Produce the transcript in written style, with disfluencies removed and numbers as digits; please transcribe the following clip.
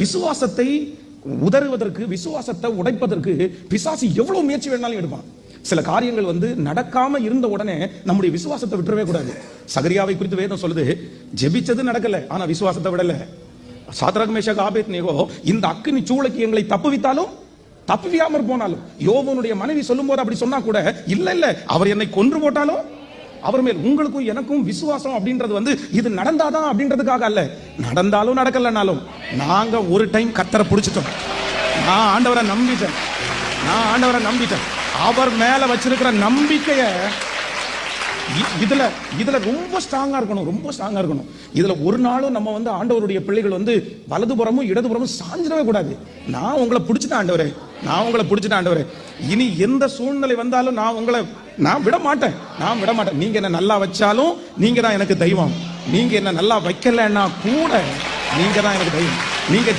விசுவாசத்தை உதறுவதற்கு, விசுவாசத்தை உடைப்பதற்கு பிசாசு எவ்வளவு முயற்சி வேணாலும் எடுப்பான். சில காரியங்கள் நடக்காம இருந்த உடனே நம்முடைய விசுவாசத்தை விட்டுறவே கூடாது. சகரியாவை குறித்து வேதம் சொல்லுது, ஜெபிச்சது நடக்கல, ஆனா விசுவாசத்தை விடல. சாத்ராக் மேஷாக் ஆபேத்நேகோ இந்த அக்கினி சூளைக்கு எங்களை தப்புவித்தாலும் தப்புவியாமற் போனாலும், யோபனுடைய மனைவி சொல்லும் போது அப்படி சொன்னா கூட, இல்ல இல்ல அவர் என்னை கொன்று போட்டாலும் அவர் மேல் உங்களுக்கும் எனக்கும் விசுவாசம் அப்படின்றது இது நடந்தாதான் அப்படின்றதுக்காக அல்ல. நடந்தாலும் நடக்கலனாலும் நாங்க ஒரு டைம் கர்த்தரை பிடிச்சிட்டோம். நான் ஆண்டவரை நம்பிட்டேன். அவர் மேல வச்சிருக்கிற நம்பிக்கைய இதுல ரொம்ப ஸ்ட்ராங்கா இருக்கணும். இதுல ஒரு நாளும் நம்ம ஆண்டவருடைய பிள்ளைகள் வலதுபுறமும் இடதுபுறமும் சாஞ்சிடவே கூடாது. நான் உங்களை பிடிச்சிட்டேன் ஆண்டவரே, இனி எந்த சூழ்நிலை வந்தாலும் நான் விட மாட்டேன். நீங்க என்ன நல்லா வச்சாலும் நீங்க தான் எனக்கு தெய்வம். நீங்க என்ன நல்லா வைக்கலன்னா கூட நீங்க தான் எனக்கு தெய்வம். நீங்க